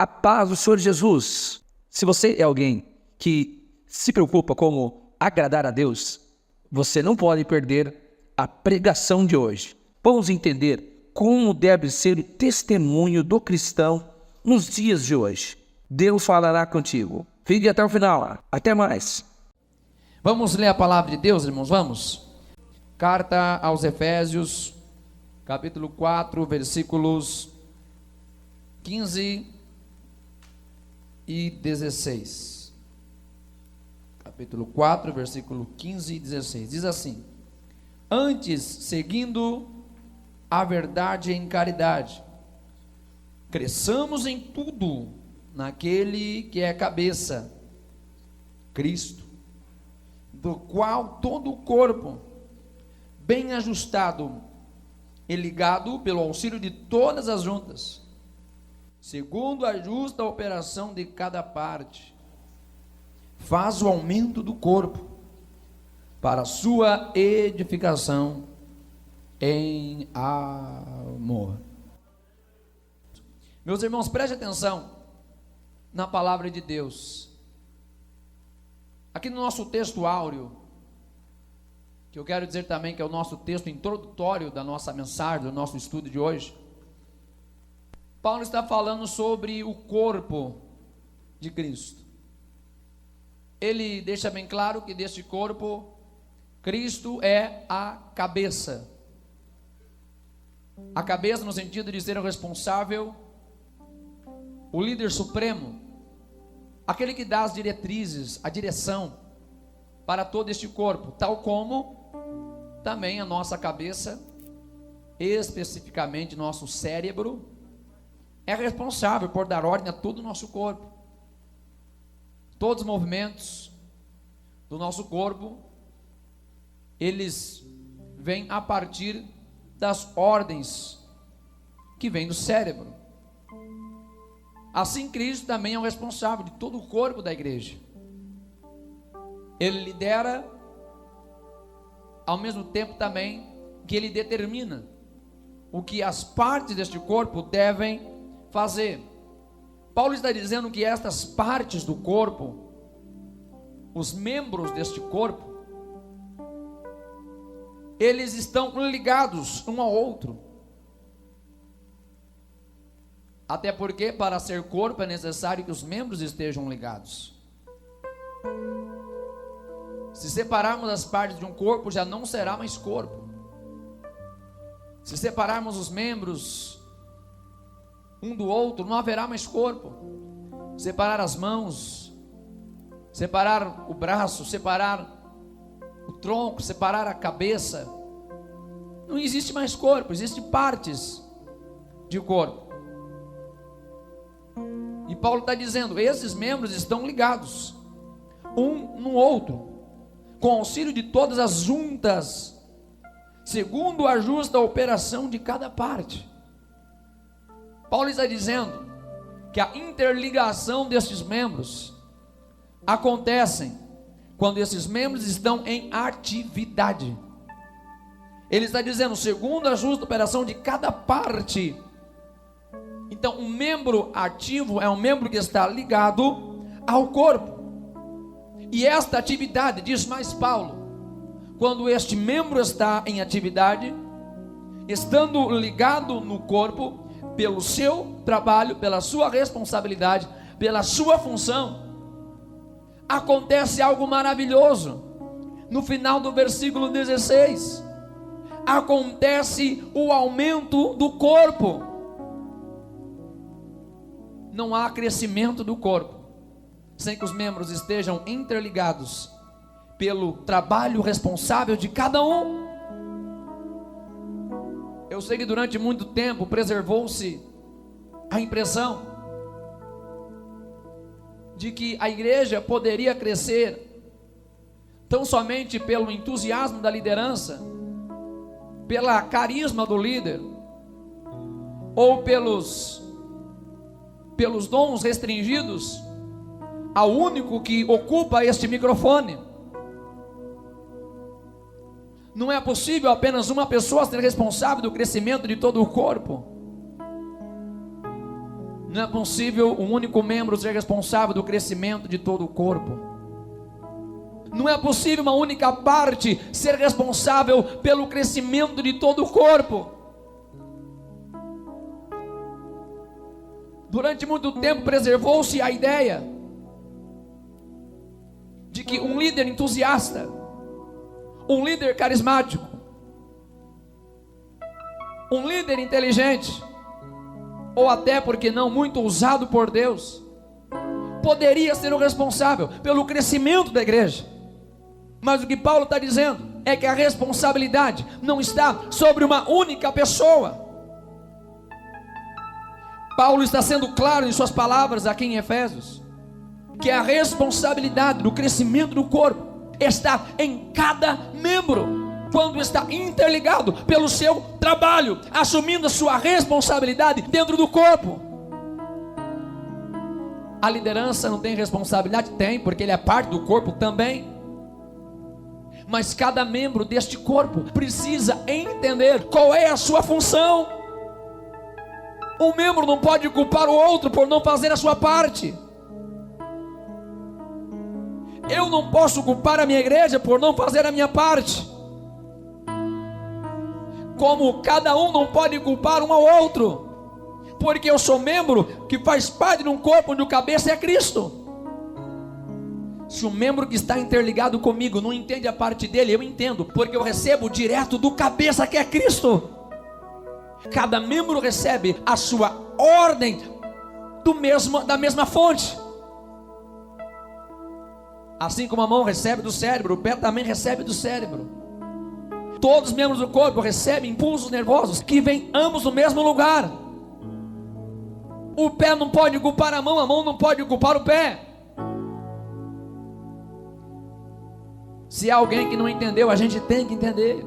A paz do Senhor Jesus. Se você é alguém que se preocupa como agradar a Deus, você não pode perder a pregação de hoje. Vamos entender como deve ser o testemunho do cristão nos dias de hoje. Deus falará contigo. Fique até o final. Até mais. Vamos ler a palavra de Deus, irmãos? Vamos. Carta aos Efésios, capítulo 4, versículos 15 e 16. Capítulo 4, versículo 15 e 16. Diz assim: antes, seguindo a verdade em caridade, cresçamos em tudo naquele que é cabeça, Cristo, do qual todo o corpo, bem ajustado e ligado pelo auxílio de todas as juntas, segundo a justa operação de cada parte, faz o aumento do corpo para a sua edificação em amor. Meus irmãos, preste atenção na palavra de Deus. Aqui no nosso texto áureo, que eu quero dizer também que é o nosso texto introdutório da nossa mensagem, do nosso estudo de hoje, Paulo está falando sobre o corpo de Cristo. Ele deixa bem claro que deste corpo, Cristo é a cabeça. A cabeça no sentido de ser o responsável, o líder supremo, aquele que dá as diretrizes, a direção para todo este corpo, tal como também a nossa cabeça, especificamente nosso cérebro, é responsável por dar ordem a todo o nosso corpo. Todos os movimentos do nosso corpo, eles vêm a partir das ordens que vêm do cérebro. Assim, Cristo também é o responsável de todo o corpo da igreja. Ele lidera, ao mesmo tempo também que ele determina o que as partes deste corpo devem fazer. Paulo está dizendo que estas partes do corpo, os membros deste corpo, eles estão ligados um ao outro. Até porque para ser corpo é necessário que os membros estejam ligados. Se separarmos as partes de um corpo, já não será mais corpo. Se separarmos os membros um do outro, não haverá mais corpo. Separar as mãos, separar o braço, separar o tronco, separar a cabeça, não existe mais corpo, existem partes de corpo. E Paulo está dizendo, esses membros estão ligados um no outro, com auxílio de todas as juntas, segundo a justa operação de cada parte. Paulo está dizendo que a interligação destes membros acontecem quando esses membros estão em atividade. Ele está dizendo, segundo a justa operação de cada parte. Então, um membro ativo é um membro que está ligado ao corpo. E esta atividade, diz mais Paulo, quando este membro está em atividade, estando ligado no corpo, pelo seu trabalho, pela sua responsabilidade, pela sua função, acontece algo maravilhoso. No final do versículo 16, acontece o aumento do corpo. Não há crescimento do corpo sem que os membros estejam interligados pelo trabalho responsável de cada um. Eu sei que durante muito tempo preservou-se a impressão de que a igreja poderia crescer tão somente pelo entusiasmo da liderança, pela carisma do líder, ou pelos dons restringidos ao único que ocupa este microfone. Não é possível apenas uma pessoa ser responsável do crescimento de todo o corpo. Não é possível um único membro ser responsável do crescimento de todo o corpo. Não é possível uma única parte ser responsável pelo crescimento de todo o corpo. Durante muito tempo preservou-se a ideia de que um líder entusiasta, um líder carismático, um líder inteligente, ou até, porque não, muito usado por Deus, poderia ser o responsável pelo crescimento da igreja. Mas o que Paulo está dizendo é que a responsabilidade não está sobre uma única pessoa. Paulo está sendo claro em suas palavras aqui em Efésios, que a responsabilidade do crescimento do corpo está em cada membro, quando está interligado pelo seu trabalho, assumindo a sua responsabilidade dentro do corpo. A liderança não tem responsabilidade? Tem, porque ele é parte do corpo também. Mas cada membro deste corpo precisa entender qual é a sua função. Um membro não pode culpar o outro por não fazer a sua parte. Eu não posso culpar a minha igreja por não fazer a minha parte. Como cada um não pode culpar um ao outro, porque eu sou membro que faz parte de um corpo onde o cabeça é Cristo. Se o membro que está interligado comigo não entende a parte dele, eu entendo, porque eu recebo direto do cabeça que é Cristo. Cada membro recebe a sua ordem da mesma fonte. Assim como a mão recebe do cérebro, o pé também recebe do cérebro. Todos os membros do corpo recebem impulsos nervosos que vêm ambos do mesmo lugar. O pé não pode culpar a mão não pode culpar o pé. Se há alguém que não entendeu, a gente tem que entender.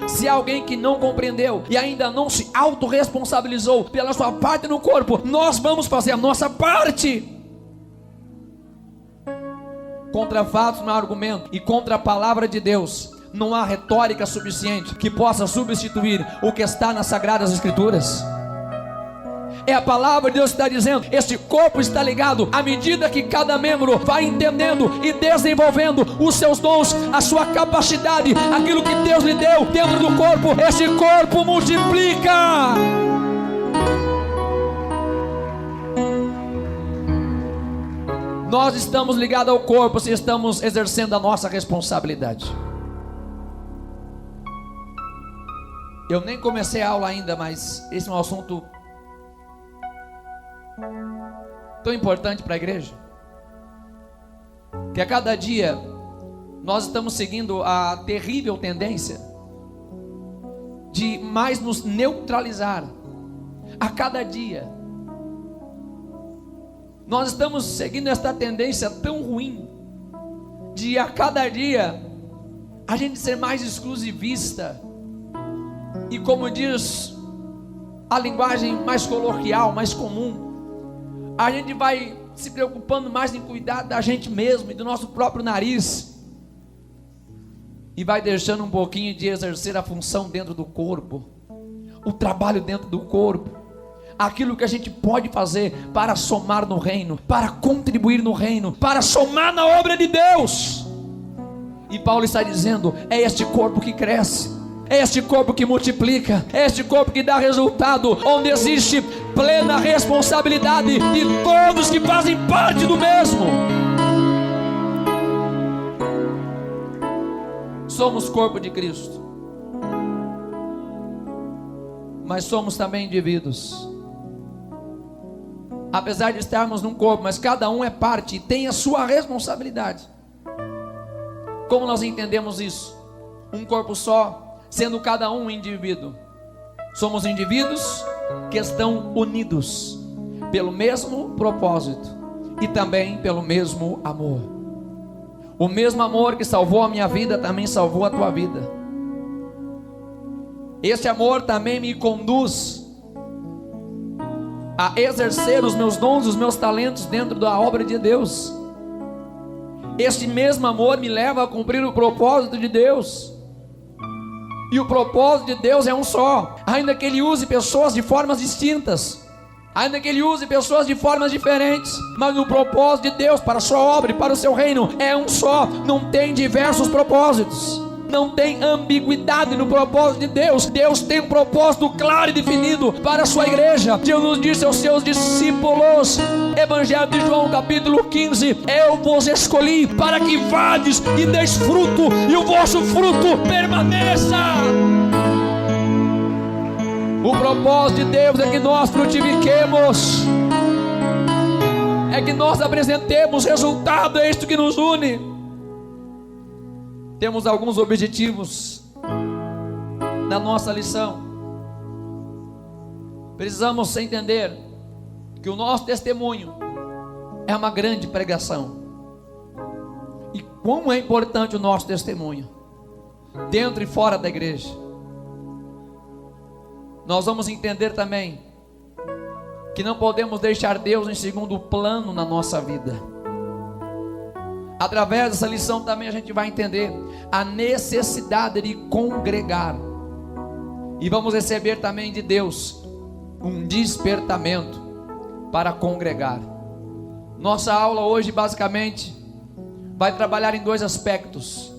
Se há alguém que não compreendeu e ainda não se autorresponsabilizou pela sua parte no corpo, nós vamos fazer a nossa parte. Contra fatos não há argumento, e contra a palavra de Deus não há retórica suficiente que possa substituir o que está nas Sagradas Escrituras. É a palavra de Deus que está dizendo: este corpo está ligado à medida que cada membro vai entendendo e desenvolvendo os seus dons, a sua capacidade, aquilo que Deus lhe deu dentro do corpo. Este corpo multiplica. Nós estamos ligados ao corpo se estamos exercendo a nossa responsabilidade. Eu nem comecei a aula ainda, mas esse é um assunto tão importante para a igreja, que a cada dia nós estamos seguindo a terrível tendência de mais nos neutralizar. A cada dia nós estamos seguindo esta tendência tão ruim de a cada dia a gente ser mais exclusivista, e como diz a linguagem mais coloquial, mais comum, a gente vai se preocupando mais em cuidar da gente mesmo e do nosso próprio nariz, e vai deixando um pouquinho de exercer a função dentro do corpo, o trabalho dentro do corpo, aquilo que a gente pode fazer para somar no reino, para contribuir no reino, para somar na obra de Deus. E Paulo está dizendo: é este corpo que cresce, é este corpo que multiplica, é este corpo que dá resultado, onde existe plena responsabilidade de todos que fazem parte do mesmo. Somos corpo de Cristo, mas somos também indivíduos. Apesar de estarmos num corpo, mas cada um é parte e tem a sua responsabilidade. Como nós entendemos isso? Um corpo só, sendo cada um indivíduo. Somos indivíduos que estão unidos pelo mesmo propósito e também pelo mesmo amor. O mesmo amor que salvou a minha vida também salvou a tua vida. Esse amor também me conduz a exercer os meus dons, os meus talentos dentro da obra de Deus. Este mesmo amor me leva a cumprir o propósito de Deus. E o propósito de Deus é um só, ainda que Ele use pessoas de formas distintas. Ainda que Ele use pessoas de formas diferentes, mas o propósito de Deus para a sua obra e para o seu reino é um só. Não tem diversos propósitos, não tem ambiguidade no propósito de Deus. Deus tem um propósito claro e definido para a sua igreja. Jesus disse aos seus discípulos, Evangelho de João capítulo 15: eu vos escolhi para que vades e deis fruto, e o vosso fruto permaneça. O propósito de Deus é que nós frutifiquemos, é que nós apresentemos resultado. É isto que nos une. Temos alguns objetivos na nossa lição. Precisamos entender que o nosso testemunho é uma grande pregação. E como é importante o nosso testemunho, dentro e fora da igreja. Nós vamos entender também que não podemos deixar Deus em segundo plano na nossa vida. Através dessa lição também a gente vai entender a necessidade de congregar. E vamos receber também de Deus um despertamento para congregar. Nossa aula hoje basicamente vai trabalhar em dois aspectos: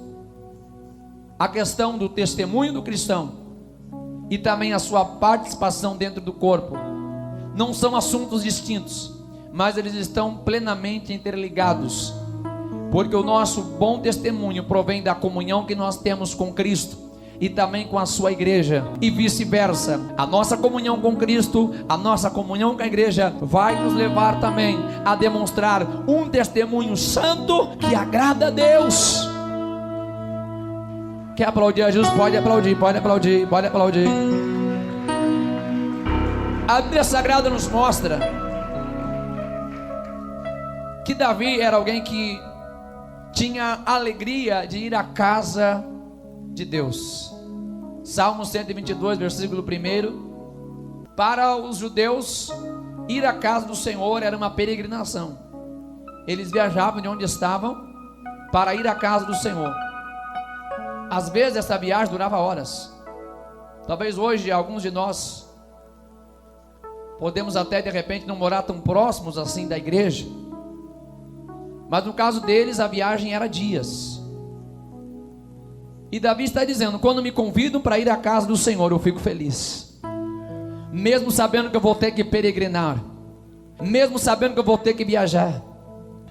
a questão do testemunho do cristão e também a sua participação dentro do corpo. Não são assuntos distintos, mas eles estão plenamente interligados, porque o nosso bom testemunho provém da comunhão que nós temos com Cristo e também com a sua igreja, e vice-versa. A nossa comunhão com Cristo, a nossa comunhão com a igreja vai nos levar também a demonstrar um testemunho santo que agrada a Deus. Quer aplaudir a Jesus? Pode aplaudir, pode aplaudir, pode aplaudir. A Bíblia Sagrada nos mostra que Davi era alguém que tinha alegria de ir à casa de Deus. Salmo 122, versículo 1. Para os judeus, ir à casa do Senhor era uma peregrinação. Eles viajavam de onde estavam para ir à casa do Senhor. Às vezes essa viagem durava horas. Talvez hoje alguns de nós podemos até de repente não morar tão próximos assim da igreja, mas no caso deles a viagem era dias. E Davi está dizendo: quando me convidam para ir à casa do Senhor, eu fico feliz, mesmo sabendo que eu vou ter que peregrinar, mesmo sabendo que eu vou ter que viajar,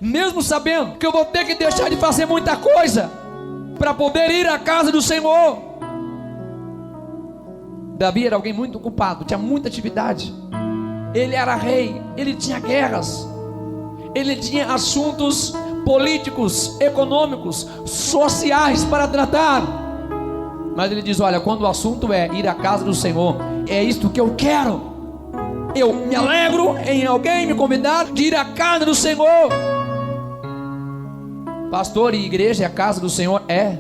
mesmo sabendo que eu vou ter que deixar de fazer muita coisa para poder ir à casa do Senhor. Davi era alguém muito ocupado, tinha muita atividade. Ele era rei, ele tinha guerras, ele tinha assuntos políticos, econômicos, sociais para tratar. Mas ele diz: olha, quando o assunto é ir à casa do Senhor, é isto que eu quero. Eu me alegro em alguém me convidar de ir à casa do Senhor. Pastor, e igreja é a casa do Senhor? É.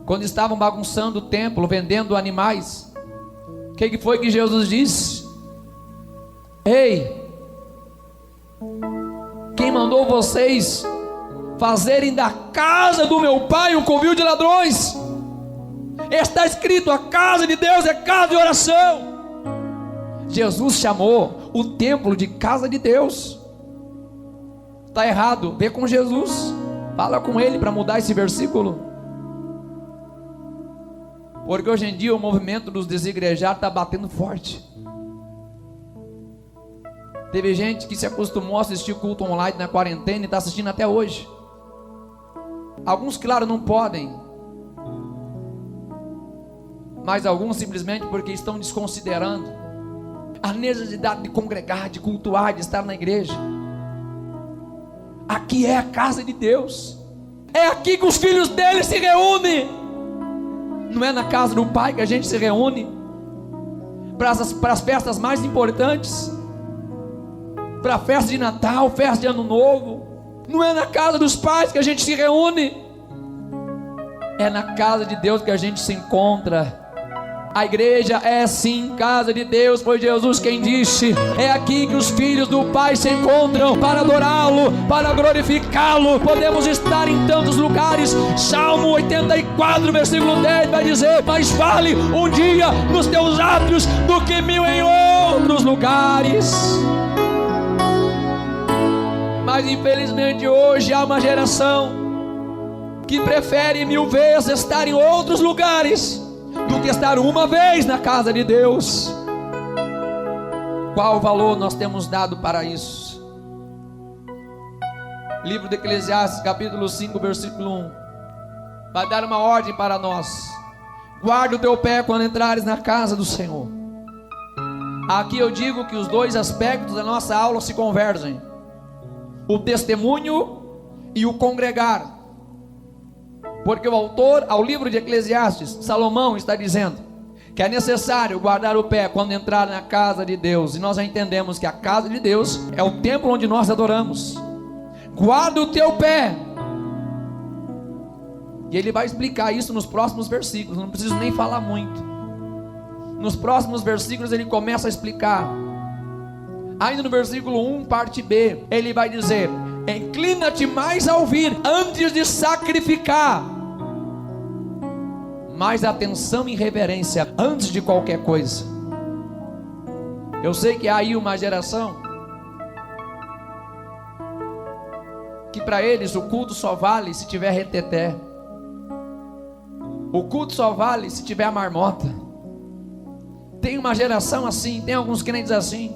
Quando estavam bagunçando o templo, vendendo animais, o que foi que Jesus disse? Ei, quem mandou vocês fazerem da casa do meu pai um covil de ladrões? Está escrito: a casa de Deus é casa de oração. Jesus chamou o templo de casa de Deus. Está errado? Vê com Jesus, fala com Ele para mudar esse versículo. Porque hoje em dia o movimento dos desigrejados está batendo forte. Teve gente que se acostumou a assistir culto online na quarentena e está assistindo até hoje. Alguns, claro, não podem, mas alguns simplesmente porque estão desconsiderando a necessidade de congregar, de cultuar, de estar na igreja. Aqui é a casa de Deus, é aqui que os filhos dele se reúnem. Não é na casa do pai que a gente se reúne para as festas mais importantes, para a festa de Natal, festa de Ano Novo. Não é na casa dos pais que a gente se reúne, é na casa de Deus que a gente se encontra. A igreja é sim casa de Deus, foi Jesus quem disse: é aqui que os filhos do Pai se encontram para adorá-lo, para glorificá-lo. Podemos estar em tantos lugares. Salmo 84, versículo 10 vai dizer: mais vale um dia nos teus átrios do que 1000 em outros lugares. Mas infelizmente hoje há uma geração que prefere 1000 vezes estar em outros lugares do que estar uma vez na casa de Deus. Qual valor nós temos dado para isso? Livro de Eclesiastes, capítulo 5, versículo 1, vai dar uma ordem para nós: guarda o teu pé quando entrares na casa do Senhor. Aqui eu digo que os dois aspectos da nossa aula se convergem: o testemunho e o congregar. Porque o autor ao livro de Eclesiastes, Salomão, está dizendo que é necessário guardar o pé quando entrar na casa de Deus. E nós já entendemos que a casa de Deus é o templo onde nós adoramos. Guarda o teu pé. E ele vai explicar isso nos próximos versículos, não preciso nem falar muito. Nos próximos versículos ele começa a explicar. Ainda no versículo 1, parte B, ele vai dizer: inclina-te mais a ouvir antes de sacrificar. Mais atenção e reverência antes de qualquer coisa. Eu sei que há aí uma geração que para eles o culto só vale se tiver reteté. O culto só vale se tiver marmota. Tem uma geração assim, tem alguns crentes assim.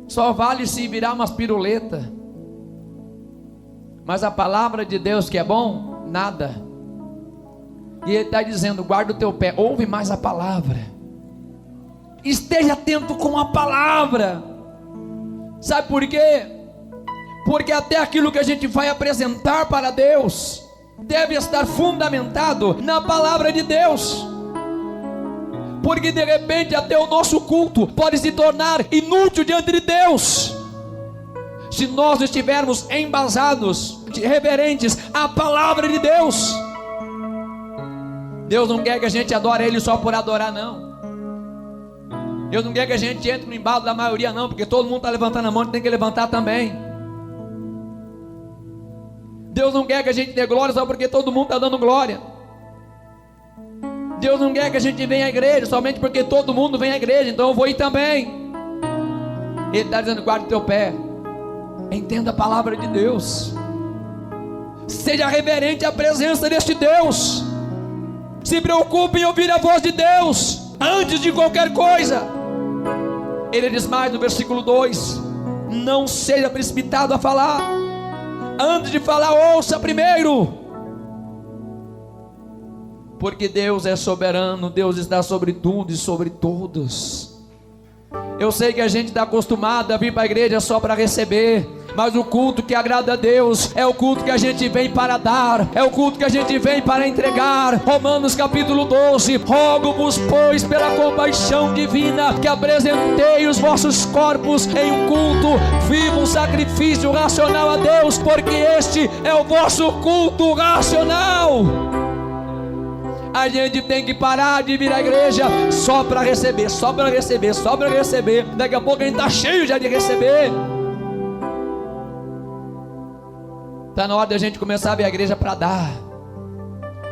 Só vale se virar umas piruletas. Mas a palavra de Deus que é bom, nada. E ele está dizendo: guarda o teu pé, ouve mais a palavra, esteja atento com a palavra. Sabe por quê? Porque até aquilo que a gente vai apresentar para Deus deve estar fundamentado na palavra de Deus. Porque de repente até o nosso culto pode se tornar inútil diante de Deus, se nós estivermos embasados, reverentes à palavra de Deus. Deus não quer que a gente adore Ele só por adorar, não. Deus não quer que a gente entre no embalo da maioria, não, porque todo mundo está levantando a mão, a gente tem que levantar também. Deus não quer que a gente dê glória só porque todo mundo está dando glória. Deus não quer que a gente venha à igreja somente porque todo mundo vem à igreja, então eu vou ir também. Ele está dizendo: guarde o teu pé, entenda a palavra de Deus, seja reverente à presença deste Deus, se preocupe em ouvir a voz de Deus antes de qualquer coisa. Ele diz mais no versículo 2: não seja precipitado a falar, antes de falar ouça primeiro. Porque Deus é soberano, Deus está sobre tudo e sobre todos. Eu sei que a gente está acostumado a vir para a igreja só para receber, mas o culto que agrada a Deus é o culto que a gente vem para dar, é o culto que a gente vem para entregar. Romanos capítulo 12: rogo-vos, pois, pela compaixão divina, que apresentei os vossos corpos em um culto vivo, um sacrifício racional a Deus, porque este é o vosso culto racional. A gente tem que parar de vir à igreja só para receber, só para receber, só para receber. Daqui a pouco a gente está cheio já de receber. Está na hora de a gente começar a vir à igreja para dar.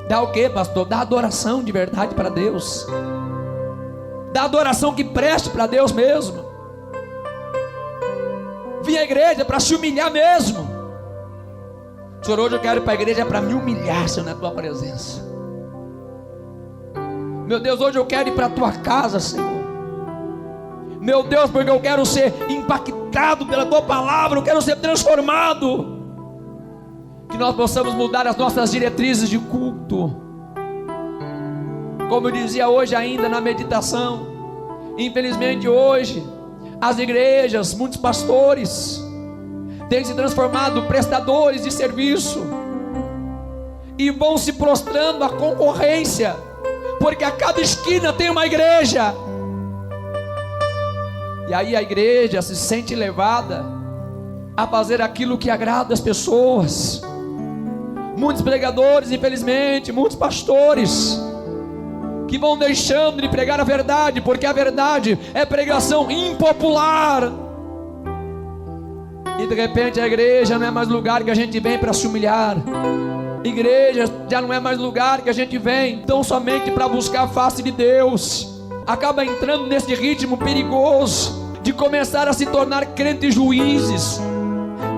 Dar o que, pastor? Dar adoração de verdade para Deus. Dar adoração que preste para Deus mesmo. Vir à igreja para se humilhar mesmo. Senhor, hoje eu quero ir para a igreja para me humilhar, Senhor, na tua presença. Meu Deus, hoje eu quero ir para a tua casa, Senhor. Meu Deus, porque eu quero ser impactado pela tua palavra, eu quero ser transformado. Que nós possamos mudar as nossas diretrizes de culto. Como eu dizia hoje ainda na meditação, infelizmente hoje as igrejas, muitos pastores têm se transformado em prestadores de serviço e vão se prostrando à concorrência, porque a cada esquina tem uma igreja. E aí a igreja se sente levada a fazer aquilo que agrada as pessoas. Muitos pregadores, infelizmente, muitos pastores que vão deixando de pregar a verdade, porque a verdade é pregação impopular. E de repente a igreja não é mais lugar que a gente vem para se humilhar. Igreja já não é mais lugar que a gente vem tão somente para buscar a face de Deus. Acaba entrando nesse ritmo perigoso de começar a se tornar crentes juízes,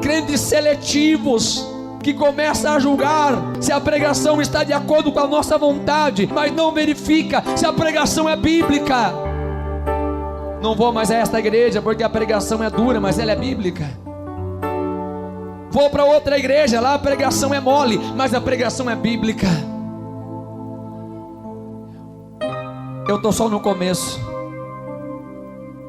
crentes seletivos, que começa a julgar se a pregação está de acordo com a nossa vontade, mas não verifica se a pregação é bíblica. Não vou mais a esta igreja porque a pregação é dura, mas ela é bíblica. Vou para outra igreja, lá a pregação é mole, mas a pregação é bíblica. Eu estou só no começo.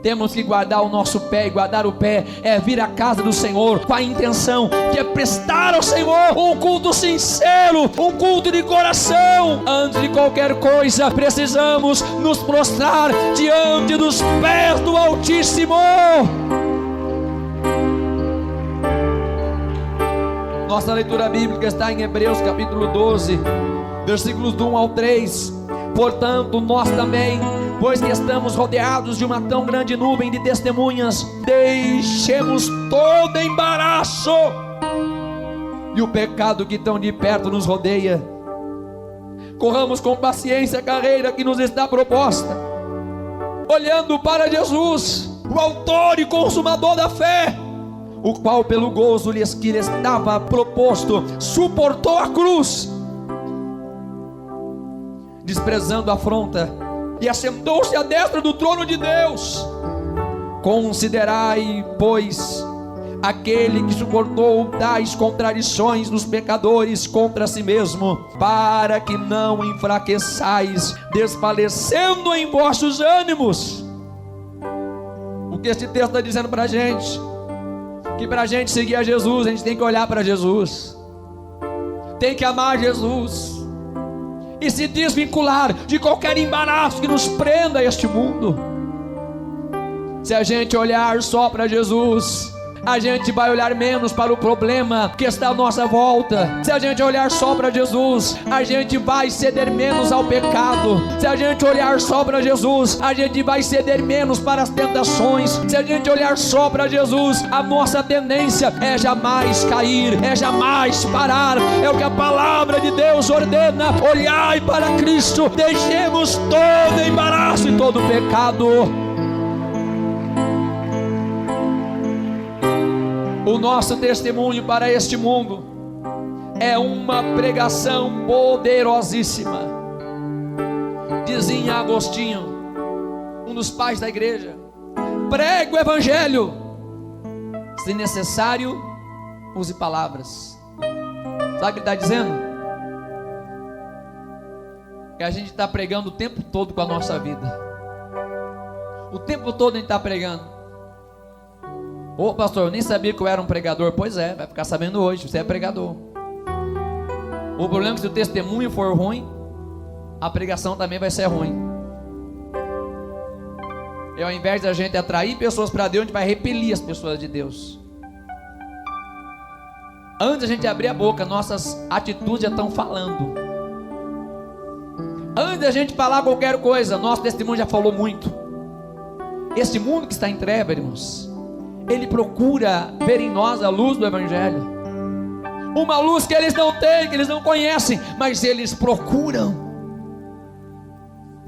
Temos que guardar o nosso pé, e guardar o pé é vir à casa do Senhor com a intenção de prestar ao Senhor um culto sincero, um culto de coração. Antes de qualquer coisa, precisamos nos prostrar diante dos pés do Altíssimo. Nossa leitura bíblica está em Hebreus capítulo 12, versículos do 1 ao 3. Portanto, nós também, pois que estamos rodeados de uma tão grande nuvem de testemunhas, deixemos todo embaraço e o pecado que tão de perto nos rodeia. Corramos com paciência a carreira que nos está proposta, olhando para Jesus, o autor e consumador da fé, o qual pelo gozo que lhe estava proposto suportou a cruz, desprezando a afronta, e assentou-se à destra do trono de Deus. Considerai, pois, aquele que suportou tais contradições dos pecadores contra si mesmo, para que não enfraqueçais, desfalecendo em vossos ânimos. O que este texto está dizendo para a gente? Que para a gente seguir a Jesus, a gente tem que olhar para Jesus, tem que amar Jesus e se desvincular de qualquer embaraço que nos prenda a este mundo. Se a gente olhar só para Jesus, a gente vai olhar menos para o problema que está à nossa volta. Se a gente olhar só para Jesus, a gente vai ceder menos ao pecado. Se a gente olhar só para Jesus, a gente vai ceder menos para as tentações. Se a gente olhar só para Jesus, a nossa tendência é jamais cair, é jamais parar. É o que a palavra de Deus ordena: olhai para Cristo, deixemos todo embaraço e todo pecado. O nosso testemunho para este mundo é uma pregação poderosíssima. Dizia Agostinho, um dos pais da igreja: pregue o evangelho, se necessário, use palavras. Sabe o que ele está dizendo? Que a gente está pregando o tempo todo com a nossa vida. O tempo todo a gente está pregando. Ô pastor, eu nem sabia que eu era um pregador. Pois é, vai ficar sabendo hoje, você é pregador. O problema é que se o testemunho for ruim, a pregação também vai ser ruim. E ao invés de a gente atrair pessoas para Deus, a gente vai repelir as pessoas de Deus. Antes de a gente abrir a boca, nossas atitudes já estão falando. Antes de a gente falar qualquer coisa, nosso testemunho já falou muito. Este mundo que está em trevas, irmãos, ele procura ver em nós a luz do evangelho, uma luz que eles não têm, que eles não conhecem, mas eles procuram.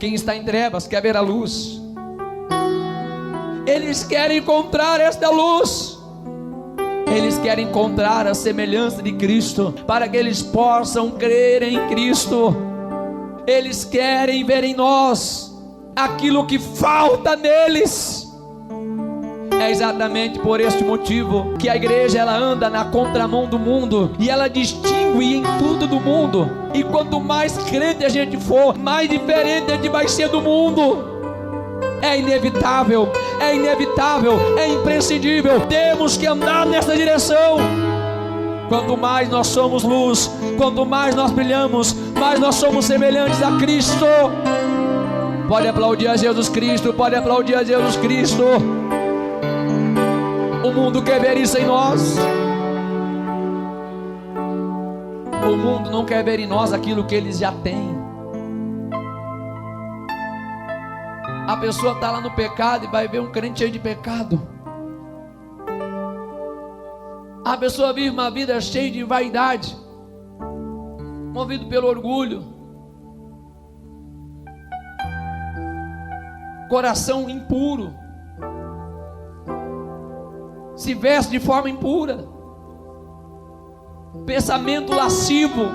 Quem está em trevas quer ver a luz, eles querem encontrar esta luz, eles querem encontrar a semelhança de Cristo, para que eles possam crer em Cristo. Eles querem ver em nós aquilo que falta neles. É exatamente por este motivo que a igreja, ela anda na contramão do mundo, e ela distingue em tudo do mundo. E quanto mais crente a gente for, mais diferente a gente vai ser do mundo. É inevitável, é imprescindível. Temos que andar nessa direção. Quanto mais nós somos luz, quanto mais nós brilhamos, mais nós somos semelhantes a Cristo. Pode aplaudir a Jesus Cristo, pode aplaudir a Jesus Cristo. O mundo quer ver isso em nós. O mundo não quer ver em nós aquilo que eles já têm. A pessoa está lá no pecado e vai ver um crente cheio de pecado. A pessoa vive uma vida cheia de vaidade, movido pelo orgulho, coração impuro, se veste de forma impura, pensamento lascivo,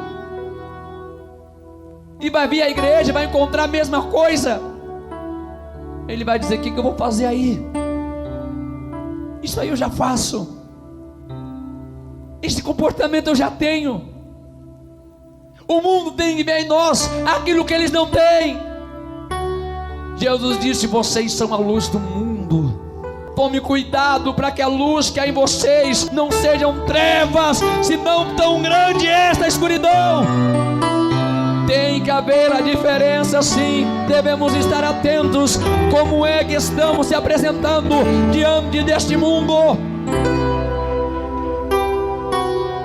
e vai vir à igreja, vai encontrar a mesma coisa. Ele vai dizer: o que eu vou fazer aí? Isso aí eu já faço, esse comportamento eu já tenho. O mundo tem que ver em nós aquilo que eles não têm. Jesus disse: vocês são a luz do mundo. Tome cuidado para que a luz que há em vocês não sejam trevas, senão tão grande é esta escuridão. Tem que haver a diferença, sim. Devemos estar atentos como é que estamos se apresentando diante deste mundo.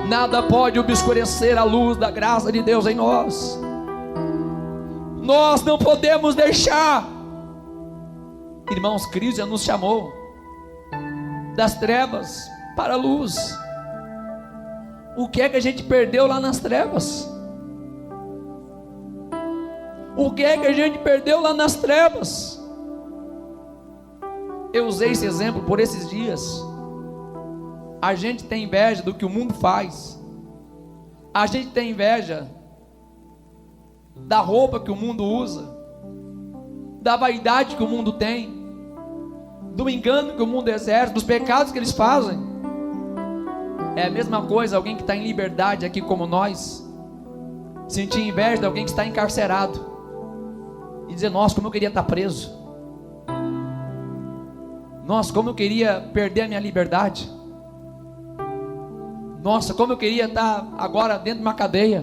Nada pode obscurecer a luz da graça de Deus em nós. Nós não podemos deixar. Irmãos, Cristo já nos chamou das trevas para a luz. O que é que a gente perdeu lá nas trevas? O que é que a gente perdeu lá nas trevas? Eu usei esse exemplo por esses dias. A gente tem inveja do que o mundo faz. A gente tem inveja da roupa que o mundo usa, da vaidade que o mundo tem, do engano que o mundo exerce, dos pecados que eles fazem. É a mesma coisa alguém que está em liberdade aqui como nós sentir inveja de alguém que está encarcerado e dizer: nossa, como eu queria estar preso, nossa, como eu queria perder a minha liberdade, nossa, como eu queria estar agora dentro de uma cadeia.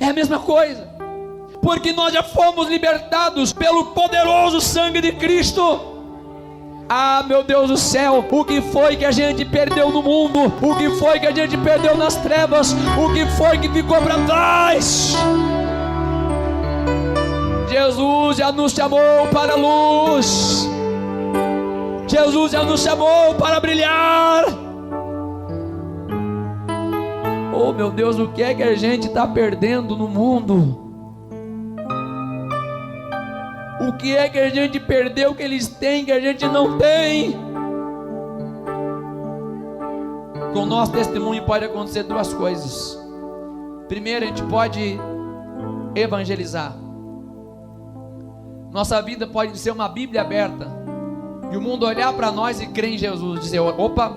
É a mesma coisa, porque nós já fomos libertados pelo poderoso sangue de Cristo. Ah, meu Deus do céu, o que foi que a gente perdeu no mundo? O que foi que a gente perdeu nas trevas? O que foi que ficou para trás? Jesus já nos chamou para a luz. Jesus já nos chamou para brilhar. Oh meu Deus, o que é que a gente está perdendo no mundo? O que é que a gente perdeu que eles têm que a gente não tem? Com o nosso testemunho pode acontecer duas coisas. Primeiro, a gente pode evangelizar. Nossa vida pode ser uma Bíblia aberta e o mundo olhar para nós e crer em Jesus, dizer: opa,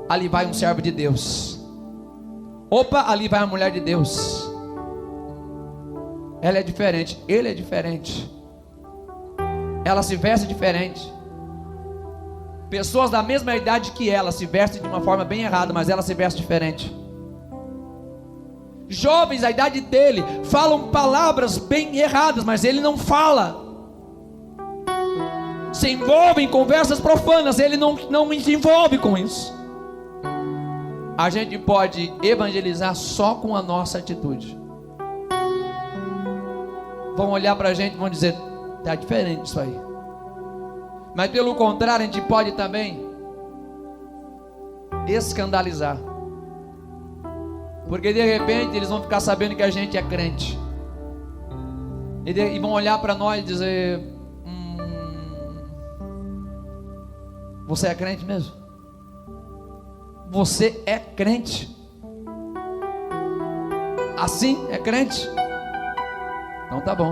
ali vai um servo de Deus. Opa, ali vai uma mulher de Deus. Ela é diferente, ele é diferente. Ela se veste diferente. Pessoas da mesma idade que ela se vestem de uma forma bem errada, mas ela se veste diferente. Jovens da idade dele falam palavras bem erradas, mas ele não fala. Se envolve em conversas profanas, ele não se envolve com isso. A gente pode evangelizar só com a nossa atitude. Vão olhar para a gente e vão dizer: está diferente isso aí. Mas pelo contrário, a gente pode também escandalizar. Porque de repente eles vão ficar sabendo que a gente é crente. E vão olhar para nós e dizer: você é crente mesmo? Você é crente? Assim é crente? Então tá bom.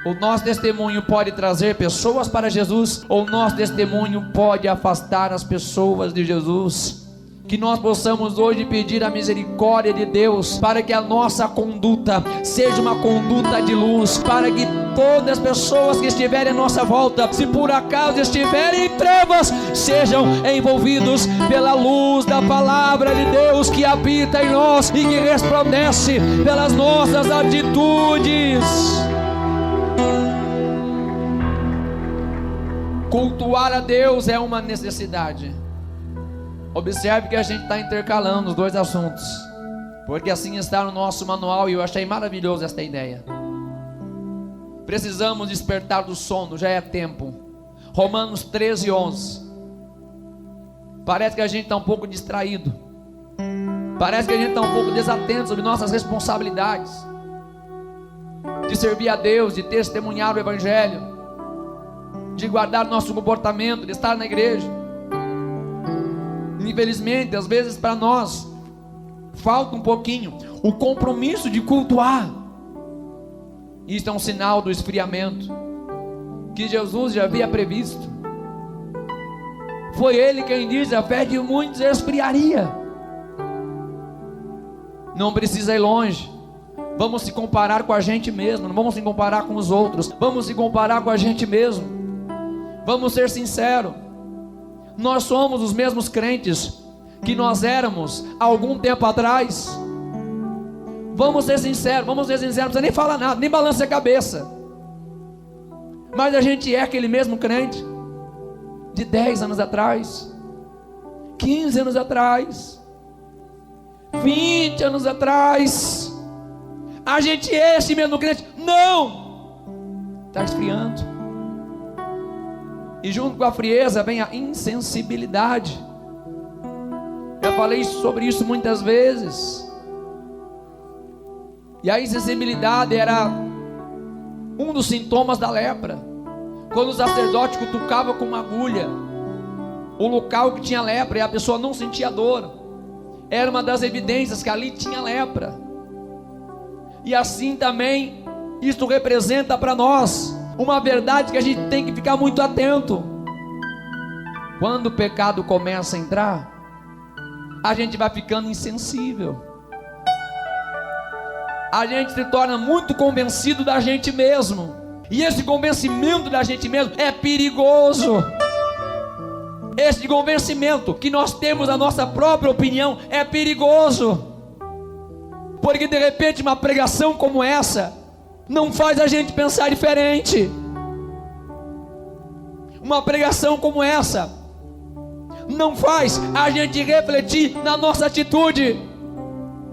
O nosso testemunho pode trazer pessoas para Jesus, ou o nosso testemunho pode afastar as pessoas de Jesus. Que nós possamos hoje pedir a misericórdia de Deus, para que a nossa conduta seja uma conduta de luz, para que todas as pessoas que estiverem à nossa volta, se por acaso estiverem em trevas, sejam envolvidos pela luz da palavra de Deus que habita em nós e que resplandece pelas nossas atitudes. Cultuar a Deus é uma necessidade. Observe que a gente está intercalando os dois assuntos, porque assim está no nosso manual e eu achei maravilhoso esta ideia. Precisamos despertar do sono, já é tempo. Romanos 13:11. Parece que a gente está um pouco distraído. Parece que a gente está um pouco desatento sobre nossas responsabilidades. De servir a Deus, de testemunhar o Evangelho, de guardar nosso comportamento, de estar na igreja. Infelizmente, às vezes para nós, falta um pouquinho o compromisso de cultuar. Isso é um sinal do esfriamento que Jesus já havia previsto. Foi Ele quem disse: a fé de muitos esfriaria. Não precisa ir longe. Vamos se comparar com a gente mesmo, não vamos se comparar com os outros, vamos se comparar com a gente mesmo. Vamos ser sinceros. Nós somos os mesmos crentes que nós éramos há algum tempo atrás. Vamos ser sinceros, não precisa nem falar nada, nem balança a cabeça. Mas a gente é aquele mesmo crente de 10 anos atrás, 15 anos atrás, 20 anos atrás. A gente é esse mesmo crente? Não! Está esfriando. E junto com a frieza vem a insensibilidade. Já falei sobre isso muitas vezes. E a insensibilidade era um dos sintomas da lepra. Quando o sacerdote cutucava com uma agulha o local que tinha lepra e a pessoa não sentia dor, era uma das evidências que ali tinha lepra. E assim também isto representa para nós uma verdade que a gente tem que ficar muito atento. Quando o pecado começa a entrar, a gente vai ficando insensível. A gente se torna muito convencido da gente mesmo. E esse convencimento da gente mesmo é perigoso. Esse convencimento que nós temos da nossa própria opinião é perigoso. Porque de repente uma pregação como essa não faz a gente pensar diferente. Uma pregação como essa não faz a gente refletir na nossa atitude.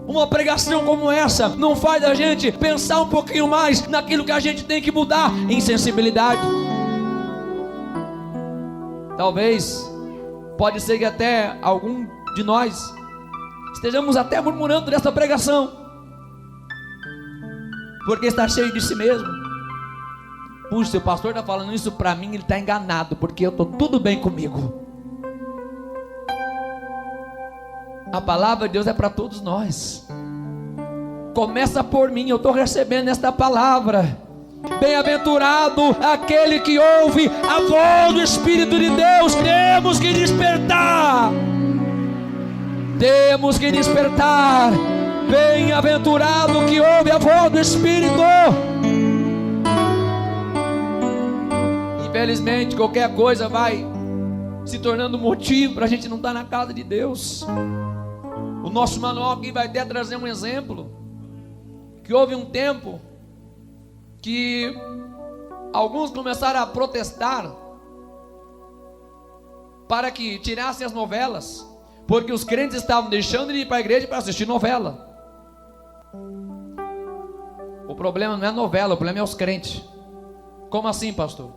Uma pregação como essa não faz a gente pensar um pouquinho mais naquilo que a gente tem que mudar em sensibilidade. Talvez, pode ser que até algum de nós estejamos até murmurando dessa pregação, porque está cheio de si mesmo. Puxa, se o pastor está falando isso para mim, ele está enganado, porque eu estou tudo bem comigo. A palavra de Deus é para todos nós. Começa por mim, eu estou recebendo esta palavra. Bem-aventurado aquele que ouve a voz do Espírito de Deus. Temos que despertar. Temos que despertar. Bem-aventurado que ouve a voz do Espírito. Infelizmente, qualquer coisa vai se tornando motivo para a gente não estar na casa de Deus. O nosso manual aqui vai até trazer um exemplo. Que houve um tempo que alguns começaram a protestar para que tirassem as novelas, porque os crentes estavam deixando de ir para a igreja para assistir novela. O problema não é a novela, o problema é os crentes. Como assim, pastor?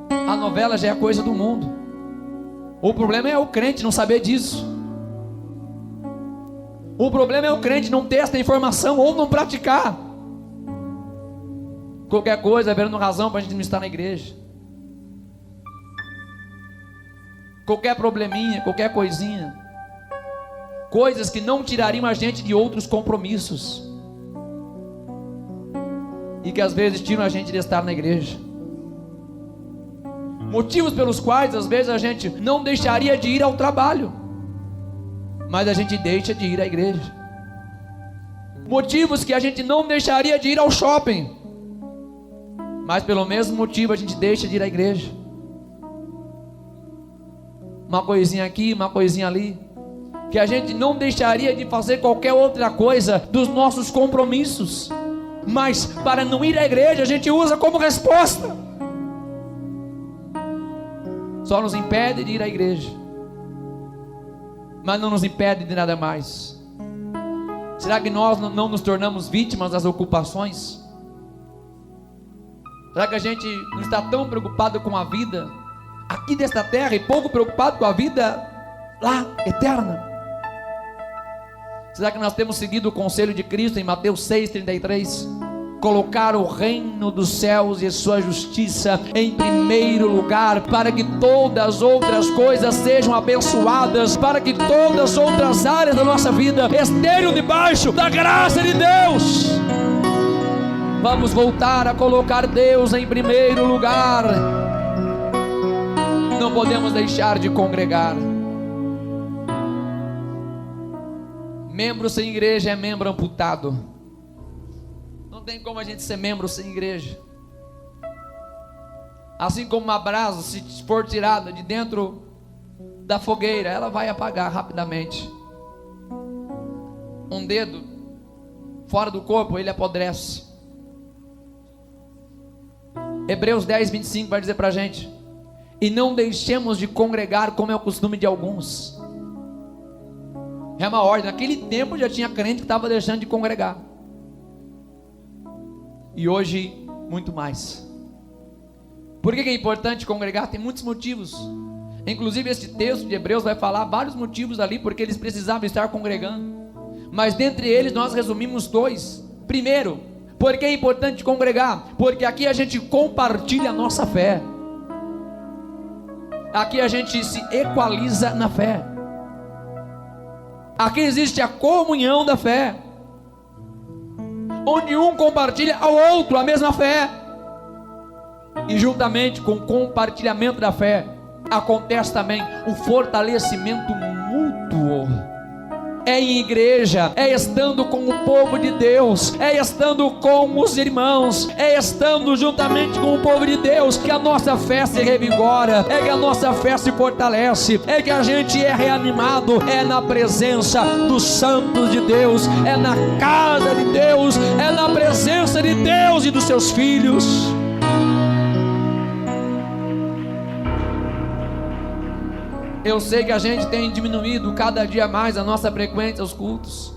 A novela já é coisa do mundo. O problema é o crente não saber disso. O problema é o crente não ter essa informação ou não praticar. Qualquer coisa é vendo razão para a gente não estar na igreja. Qualquer probleminha, qualquer coisinha, coisas que não tirariam a gente de outros compromissos e que às vezes tiram a gente de estar na igreja. Motivos pelos quais às vezes a gente não deixaria de ir ao trabalho, mas a gente deixa de ir à igreja. Motivos que a gente não deixaria de ir ao shopping, mas pelo mesmo motivo a gente deixa de ir à igreja. Uma coisinha aqui, uma coisinha ali, que a gente não deixaria de fazer qualquer outra coisa dos nossos compromissos, mas para não ir à igreja a gente usa como resposta. Só nos impede de ir à igreja, mas não nos impede de nada mais. Será que nós não nos tornamos vítimas das ocupações? Será que a gente não está tão preocupado com a vida aqui desta terra e pouco preocupado com a vida lá eterna? Será que nós temos seguido o conselho de Cristo em Mateus 6,33? Colocar o reino dos céus e sua justiça em primeiro lugar, para que todas as outras coisas sejam abençoadas, para que todas as outras áreas da nossa vida estejam debaixo da graça de Deus. Vamos voltar a colocar Deus em primeiro lugar. Não podemos deixar de congregar. Membro sem igreja é membro amputado. Não tem como a gente ser membro sem igreja. Assim como uma brasa, se for tirada de dentro da fogueira, ela vai apagar rapidamente. Um dedo fora do corpo, ele apodrece. Hebreus 10:25 vai dizer pra gente: e não deixemos de congregar como é o costume de alguns. É uma ordem. Naquele tempo já tinha crente que estava deixando de congregar. E hoje, muito mais. Por que é importante congregar? Tem muitos motivos. Inclusive, este texto de Hebreus vai falar vários motivos ali, porque eles precisavam estar congregando. Mas dentre eles, nós resumimos 2. Primeiro, por que é importante congregar? Porque aqui a gente compartilha a nossa fé. Aqui a gente se equaliza na fé. Aqui existe a comunhão da fé, onde um compartilha ao outro a mesma fé. E juntamente com o compartilhamento da fé, acontece também o fortalecimento mútuo. É em igreja, é estando com o povo de Deus, é estando com os irmãos, é estando juntamente com o povo de Deus, que a nossa fé se revigora, é que a nossa fé se fortalece, é que a gente é reanimado, é na presença dos santos de Deus, é na casa de Deus, é na presença de Deus e dos seus filhos. Eu sei que a gente tem diminuído cada dia mais a nossa frequência aos cultos,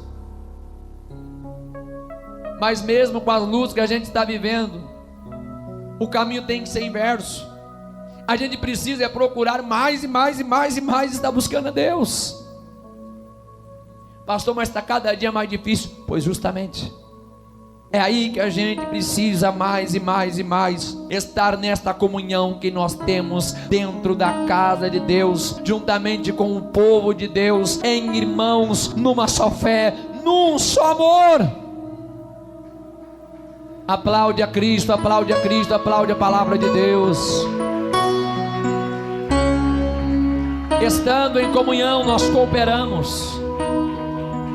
mas mesmo com as lutas que a gente está vivendo, o caminho tem que ser inverso. A gente precisa procurar mais e mais e mais e mais estar buscando a Deus. Pastor, mas está cada dia mais difícil. Pois justamente é aí que a gente precisa mais e mais e mais estar nesta comunhão que nós temos dentro da casa de Deus, juntamente com o povo de Deus, em irmãos, numa só fé, num só amor. Aplaude a Cristo, aplaude a Cristo, aplaude a palavra de Deus. Estando em comunhão, nós cooperamos.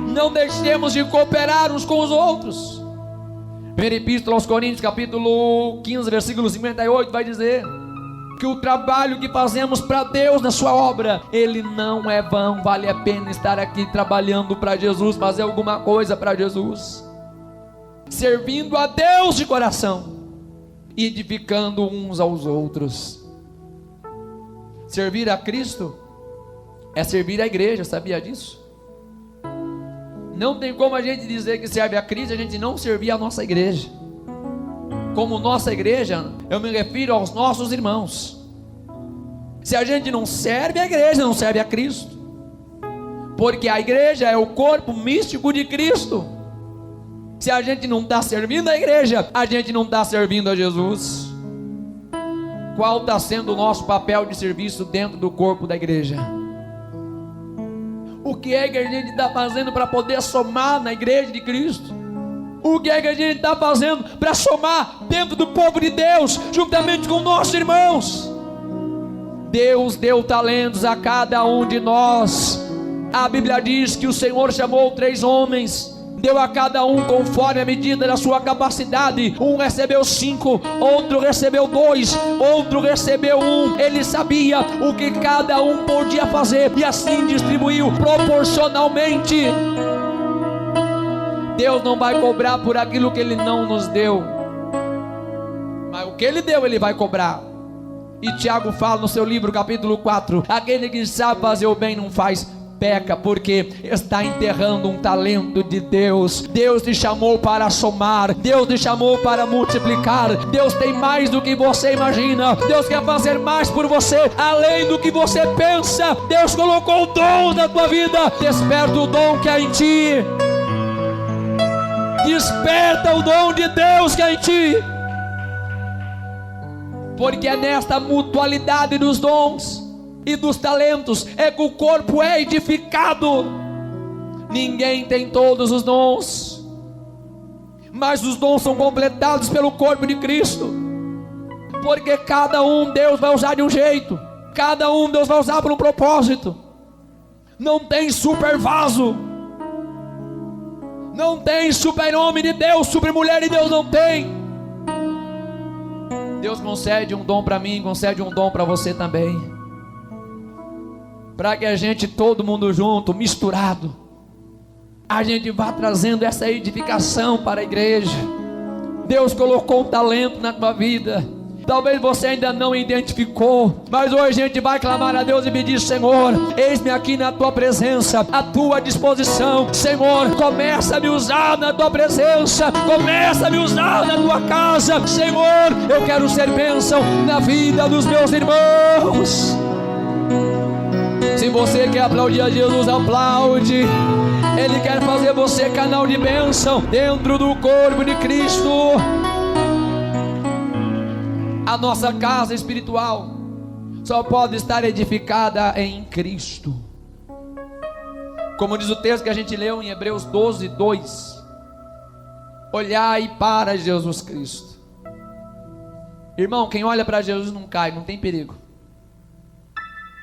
Não deixemos de cooperar uns com os outros. Primeira Epístola aos Coríntios, capítulo 15, versículo 58, vai dizer que o trabalho que fazemos para Deus na sua obra, ele não é vão. Vale a pena estar aqui trabalhando para Jesus, fazer alguma coisa para Jesus, servindo a Deus de coração, edificando uns aos outros. Servir a Cristo é servir a igreja, sabia disso? Não tem como a gente dizer que serve a Cristo, a gente não servir a nossa igreja. Como nossa igreja, eu me refiro aos nossos irmãos. Se a gente não serve a igreja, não serve a Cristo, porque a igreja é o corpo místico de Cristo. Se a gente não está servindo a igreja, a gente não está servindo a Jesus. Qual está sendo o nosso papel de serviço dentro do corpo da igreja? O que é que a gente está fazendo para poder somar na igreja de Cristo? O que é que a gente está fazendo para somar dentro do povo de Deus, juntamente com nossos irmãos? Deus deu talentos a cada um de nós. A Bíblia diz que o Senhor chamou 3 homens, deu a cada um conforme a medida da sua capacidade. Um recebeu 5, outro recebeu 2, outro recebeu 1. Ele sabia o que cada um podia fazer e assim distribuiu proporcionalmente. Deus não vai cobrar por aquilo que Ele não nos deu, mas o que Ele deu, Ele vai cobrar. E Tiago fala no seu livro, capítulo 4, aquele que sabe fazer o bem não faz peca porque está enterrando um talento de Deus. Deus te chamou para somar, Deus te chamou para multiplicar. Deus tem mais do que você imagina. Deus quer fazer mais por você, além do que você pensa. Deus colocou o dom na tua vida. Desperta o dom que há em ti. Desperta o dom de Deus que há em ti. Porque é nesta mutualidade dos dons e dos talentos é que o corpo é edificado. Ninguém tem todos os dons, mas os dons são completados pelo corpo de Cristo. Porque cada um Deus vai usar de um jeito, cada um Deus vai usar para um propósito. Não tem super vaso, não tem super homem de Deus, super mulher de Deus, não tem. Deus concede um dom para mim, concede um dom para você também, para que a gente, todo mundo junto, misturado, a gente vá trazendo essa edificação para a igreja. Deus colocou um talento na tua vida. Talvez você ainda não identificou, mas hoje a gente vai clamar a Deus e pedir: Senhor, eis-me aqui na tua presença, à tua disposição. Senhor, começa a me usar na tua presença, começa a me usar na tua casa. Senhor, eu quero ser bênção na vida dos meus irmãos. Se você quer aplaudir a Jesus, aplaude. Ele quer fazer você canal de bênção dentro do corpo de Cristo. A nossa casa espiritual só pode estar edificada em Cristo. Como diz o texto que a gente leu em Hebreus 12:2: olhai para Jesus Cristo. Irmão, quem olha para Jesus não cai, não tem perigo.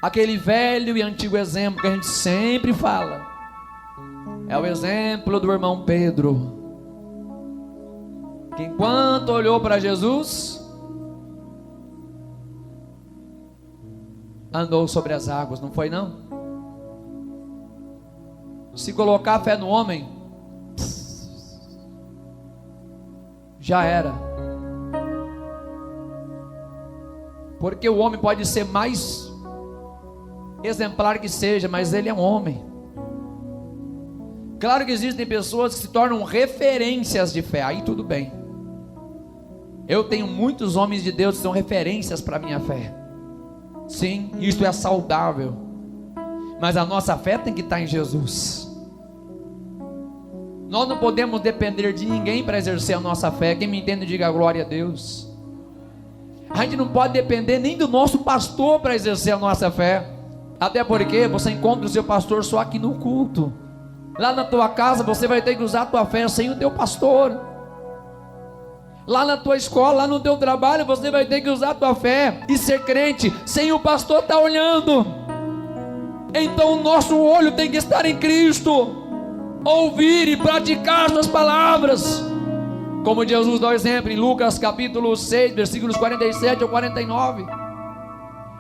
Aquele velho e antigo exemplo que a gente sempre fala é o exemplo do irmão Pedro, que enquanto olhou para Jesus, andou sobre as águas, não foi não? Se colocar fé no homem, já era. Porque o homem pode ser mais exemplar que seja, mas ele é um homem. Claro que existem pessoas que se tornam referências de fé, aí tudo bem. Eu tenho muitos homens de Deus que são referências para a minha fé. Sim, isso é saudável, mas a nossa fé tem que estar em Jesus. Nós não podemos depender de ninguém para exercer a nossa fé. Quem me entende, diga glória a Deus. A gente não pode depender nem do nosso pastor para exercer a nossa fé, até porque você encontra o seu pastor só aqui no culto. Lá na tua casa você vai ter que usar a tua fé sem o teu pastor. Lá na tua escola, lá no teu trabalho, você vai ter que usar a tua fé e ser crente sem o pastor estar olhando. Então o nosso olho tem que estar em Cristo, ouvir e praticar suas palavras, como Jesus dá exemplo em Lucas capítulo 6, versículos 47 ao 49.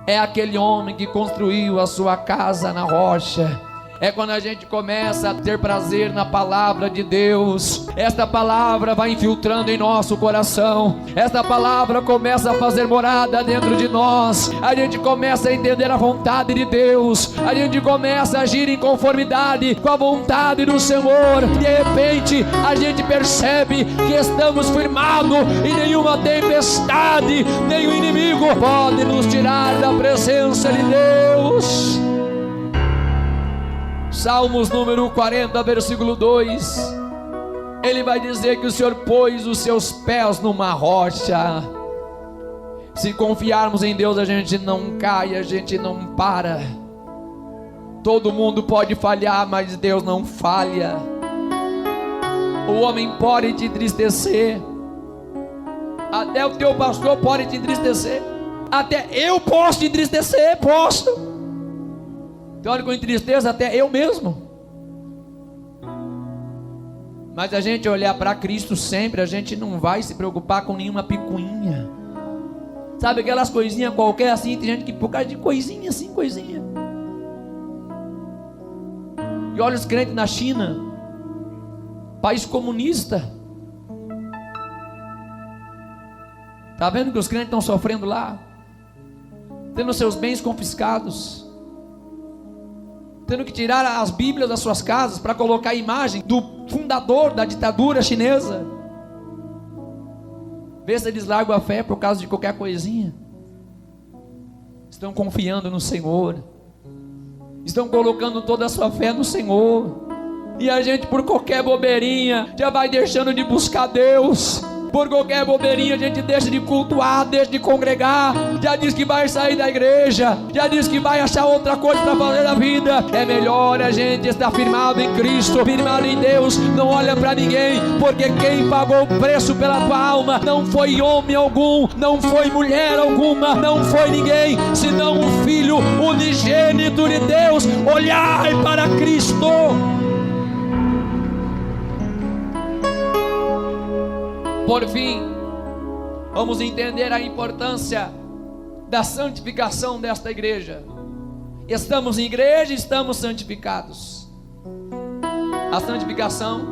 É aquele homem que construiu a sua casa na rocha. É quando a gente começa a ter prazer na palavra de Deus. Esta palavra vai infiltrando em nosso coração. Esta palavra começa a fazer morada dentro de nós. A gente começa a entender a vontade de Deus. A gente começa a agir em conformidade com a vontade do Senhor. De repente a gente percebe que estamos firmados e nenhuma tempestade, nenhum inimigo pode nos tirar da presença de Deus. Salmos número 40, versículo 2, ele vai dizer que o Senhor pôs os seus pés numa rocha. Se confiarmos em Deus, a gente não cai, a gente não para. Todo mundo pode falhar, mas Deus não falha. O homem pode te entristecer, até o teu pastor pode te entristecer, até eu posso te entristecer, posso. Tem hora que eu entristeço até eu mesmo. Mas a gente olhar para Cristo sempre, a gente não vai se preocupar com nenhuma picuinha. Sabe aquelas coisinhas qualquer assim, tem gente que por causa de coisinha assim, coisinha. E olha os crentes na China, país comunista. Está vendo que os crentes estão sofrendo lá, tendo seus bens confiscados. tendo que tirar as Bíblias das suas casas para colocar a imagem do fundador da ditadura chinesa. Vê se eles largam a fé por causa de qualquer coisinha. Estão confiando no Senhor, estão colocando toda a sua fé no Senhor. E a gente, por qualquer bobeirinha, já vai deixando de buscar Deus. Por qualquer bobeirinha a gente deixa de cultuar, deixa de congregar, já diz que vai sair da igreja, já diz que vai achar outra coisa para fazer na vida. É melhor a gente estar firmado em Cristo, firmado em Deus. Não olha para ninguém, porque quem pagou o preço pela tua alma não foi homem algum, não foi mulher alguma, não foi ninguém, senão o Filho unigênito de Deus. Olhai para Cristo. Por fim, vamos entender a importância da santificação desta igreja. Estamos em igreja, estamos santificados. A santificação,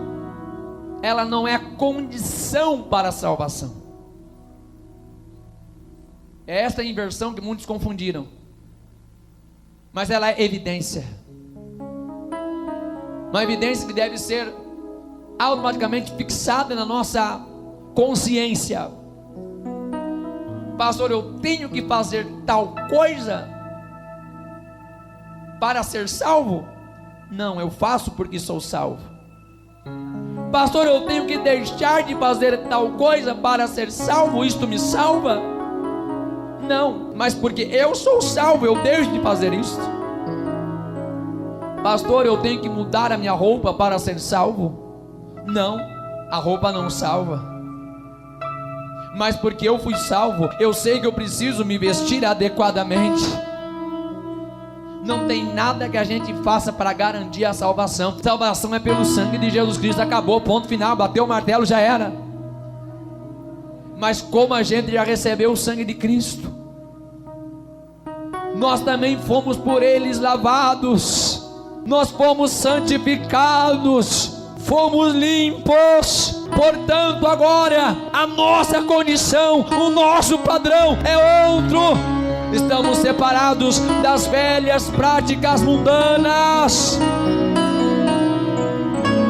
ela não é condição para a salvação. É essa inversão que muitos confundiram. Mas ela é evidência. Uma evidência que deve ser automaticamente fixada na nossa consciência. Pastor, eu tenho que fazer tal coisa para ser salvo? Não, eu faço porque sou salvo. Pastor, eu tenho que deixar de fazer tal coisa para ser salvo? Isto me salva? Não, mas porque eu sou salvo, eu deixo de fazer isso. Pastor, eu tenho que mudar a minha roupa para ser salvo? Não, a roupa não salva. Mas porque eu fui salvo, eu sei que eu preciso me vestir adequadamente. Não tem nada que a gente faça para garantir a salvação. Salvação é pelo sangue de Jesus Cristo, acabou, ponto final, bateu o martelo, já era. Mas como a gente já recebeu o sangue de Cristo, nós também fomos por eles lavados, nós fomos santificados, fomos limpos. Portanto, agora a nossa condição, o nosso padrão é outro. Estamos separados das velhas práticas mundanas.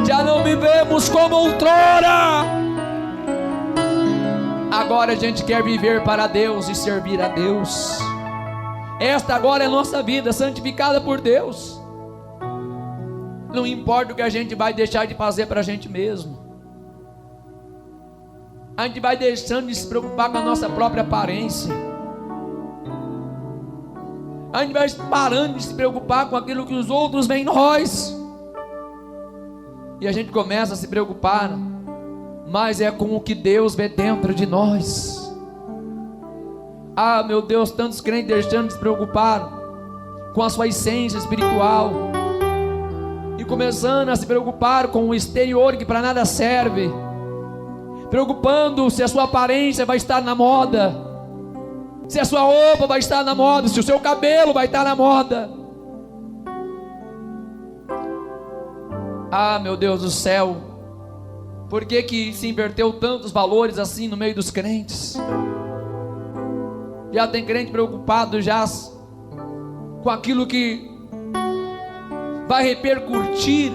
Já não vivemos como outrora. Agora a gente quer viver para Deus e servir a Deus. Esta agora é a nossa vida, santificada por Deus. Não importa o que a gente vai deixar de fazer para a gente mesmo. A gente vai deixando de se preocupar com a nossa própria aparência. A gente vai parando de se preocupar com aquilo que os outros veem em nós. E a gente começa a se preocupar, mas é com o que Deus vê dentro de nós. Ah, meu Deus, tantos crentes deixando de se preocupar com a sua essência espiritual e começando a se preocupar com o exterior que para nada serve, preocupando se a sua aparência vai estar na moda, se a sua roupa vai estar na moda, se o seu cabelo vai estar na moda. Ah, meu Deus do céu, por que que se inverteu tantos valores assim no meio dos crentes? Já tem crente preocupado já com aquilo que vai repercutir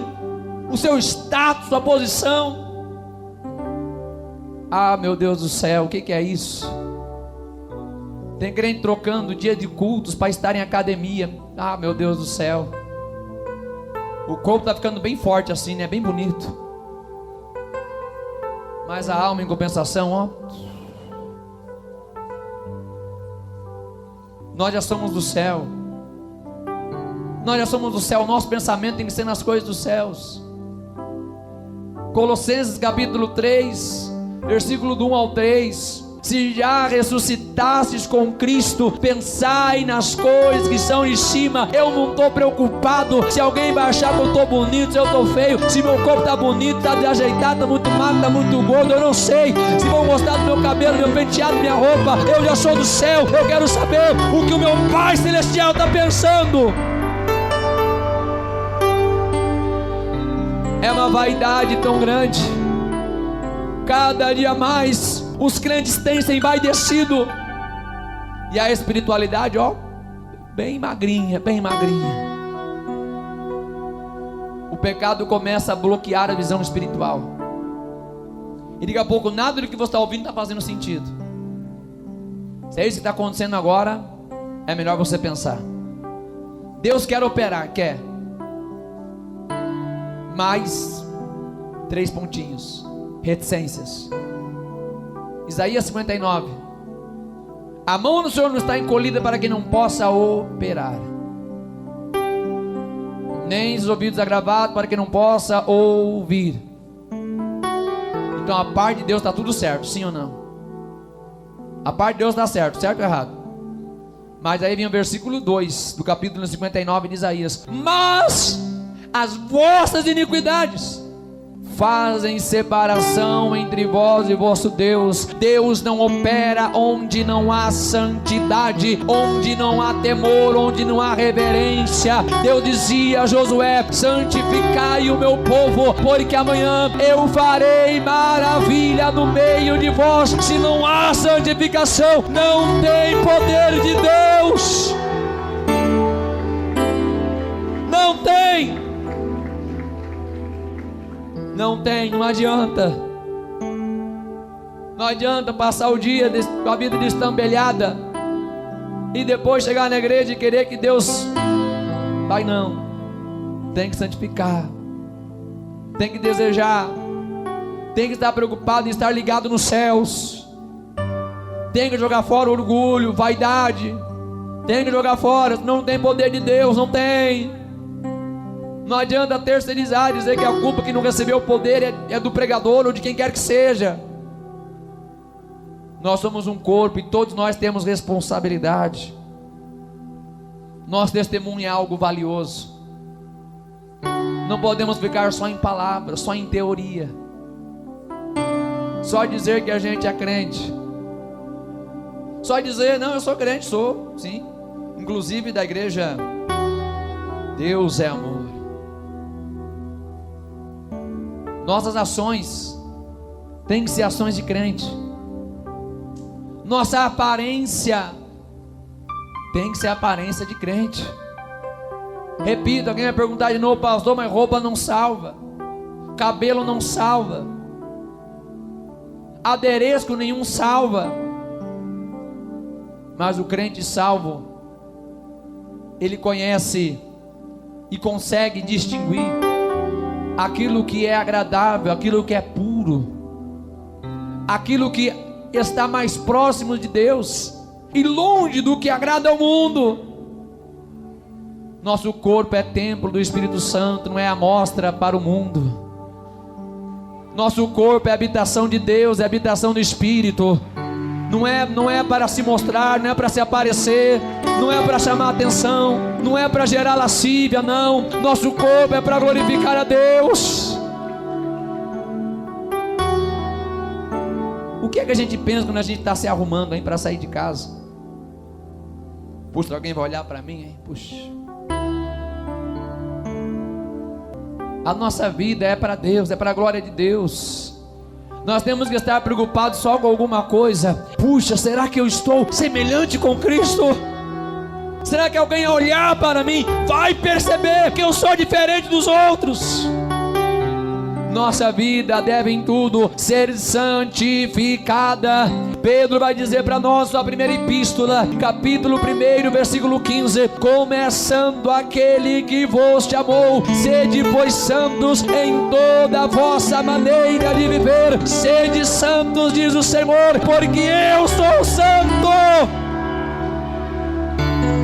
o seu status, sua posição. Ah, meu Deus do céu, o que é isso? Tem crente trocando dia de cultos para estar em academia. Ah, meu Deus do céu, o corpo está ficando bem forte assim, né? Bem bonito. Mas a alma em compensação, ó, nós já somos do céu. Nós já somos do céu. O nosso pensamento tem que ser nas coisas dos céus. Colossenses capítulo 3, versículo do 1 ao 3. Se já ressuscitastes com Cristo, pensai nas coisas que são de cima. Eu não estou preocupado se alguém vai achar que eu estou bonito, se eu estou feio, se meu corpo está bonito, está desajeitado, está muito magro, está muito gordo. Eu não sei se vão gostar do meu cabelo, meu penteado, minha roupa. Eu já sou do céu. Eu quero saber o que o meu Pai Celestial está pensando. É uma vaidade tão grande. Cada dia mais os crentes têm se envaidecido. E a espiritualidade, ó, bem magrinha, bem magrinha. o pecado começa a bloquear a visão espiritual. E daqui a pouco nada do que você está ouvindo está fazendo sentido. Se é isso que está acontecendo agora, é melhor você pensar. Deus quer operar, quer. Mais 3 pontinhos. Reticências. Isaías 59. A mão do Senhor não está encolhida para que não possa operar, nem os ouvidos agravados para que não possa ouvir. Então a parte de Deus está tudo certo, sim ou não? A parte de Deus está certo, certo ou errado? Mas aí vem o versículo 2 do capítulo 59 de Isaías: mas as vossas iniquidades fazem separação entre vós e vosso Deus. Deus não opera onde não há santidade, onde não há temor, onde não há reverência. Deus dizia a Josué: santificai o meu povo, porque amanhã eu farei maravilha no meio de vós. Se não há santificação, não tem poder de Deus. Não tem. Não tem, não adianta. Não adianta passar o dia com a vida destambelhada e depois chegar na igreja e querer que Deus vai. Não, tem que santificar, tem que desejar, tem que estar preocupado em estar ligado nos céus, tem que jogar fora o orgulho, vaidade, tem que jogar fora. Não tem poder de Deus, não tem. Não adianta terceirizar, dizer que a culpa que não recebeu o poder é do pregador ou de quem quer que seja. Nós somos um corpo e todos nós temos responsabilidade. Nosso testemunho é algo valioso. Não podemos ficar só em palavras, só em teoria, só dizer que a gente é crente, só dizer: não, eu sou crente, sou, sim, inclusive da igreja Deus é Amor. Nossas ações têm que ser ações de crente. Nossa aparência tem que ser aparência de crente. Repito, alguém vai perguntar de novo: pastor, mas roupa não salva, cabelo não salva, adereço nenhum salva. Mas o crente salvo, ele conhece e consegue distinguir aquilo que é agradável, aquilo que é puro, aquilo que está mais próximo de Deus e longe do que agrada ao mundo. Nosso corpo é templo do Espírito Santo, não é amostra para o mundo. Nosso corpo é habitação de Deus, é habitação do Espírito. Não é para se mostrar, não é para se aparecer, não é para chamar atenção, não é para gerar lascívia, não. Nosso corpo é para glorificar a Deus. O que é que a gente pensa quando a gente está se arrumando aí para sair de casa? Puxa, alguém vai olhar para mim, hein? Puxa. A nossa vida é para Deus, é para a glória de Deus. Nós temos que estar preocupados só com alguma coisa. Puxa, será que eu estou semelhante com Cristo? Será que alguém ao olhar para mim vai perceber que eu sou diferente dos outros? Nossa vida deve em tudo ser santificada. Pedro vai dizer para nós, sua primeira epístola, capítulo 1, versículo 15: começando aquele que vos chamou, sede pois santos em toda a vossa maneira de viver. Sede santos, diz o Senhor, porque eu sou santo.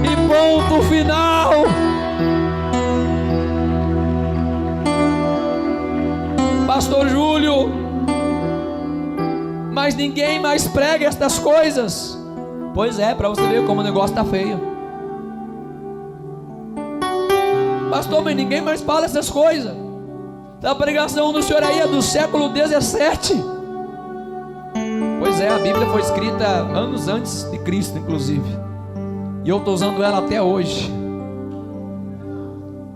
E ponto final. Pastor Júlio, mas ninguém mais prega estas coisas. Pois é, para você ver como o negócio está feio. Pastor, mas ninguém mais fala essas coisas. A pregação do senhor aí é do século 17. Pois é, a Bíblia foi escrita anos antes de Cristo, inclusive, e eu estou usando ela até hoje.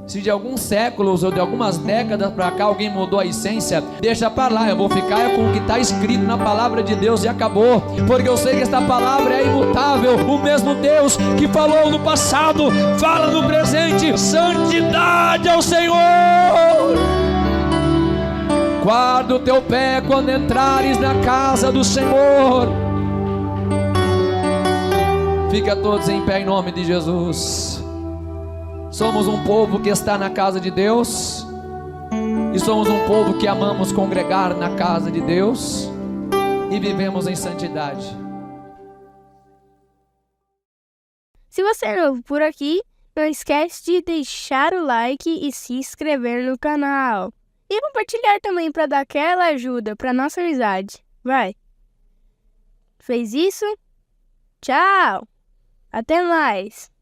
Se de alguns séculos ou de algumas décadas para cá alguém mudou a essência, deixa para lá, eu vou ficar com o que está escrito na palavra de Deus e acabou, porque eu sei que esta palavra é imutável. O mesmo Deus que falou no passado, fala no presente. Santidade ao Senhor. Guarda o teu pé quando entrares na casa do Senhor. Fica todos em pé em nome de Jesus. Somos um povo que está na casa de Deus, e somos um povo que amamos congregar na casa de Deus e vivemos em santidade. Se você é novo por aqui, não esquece de deixar o like e se inscrever no canal. E compartilhar também para dar aquela ajuda para nossa amizade. Vai! Fez isso? Tchau! Até mais!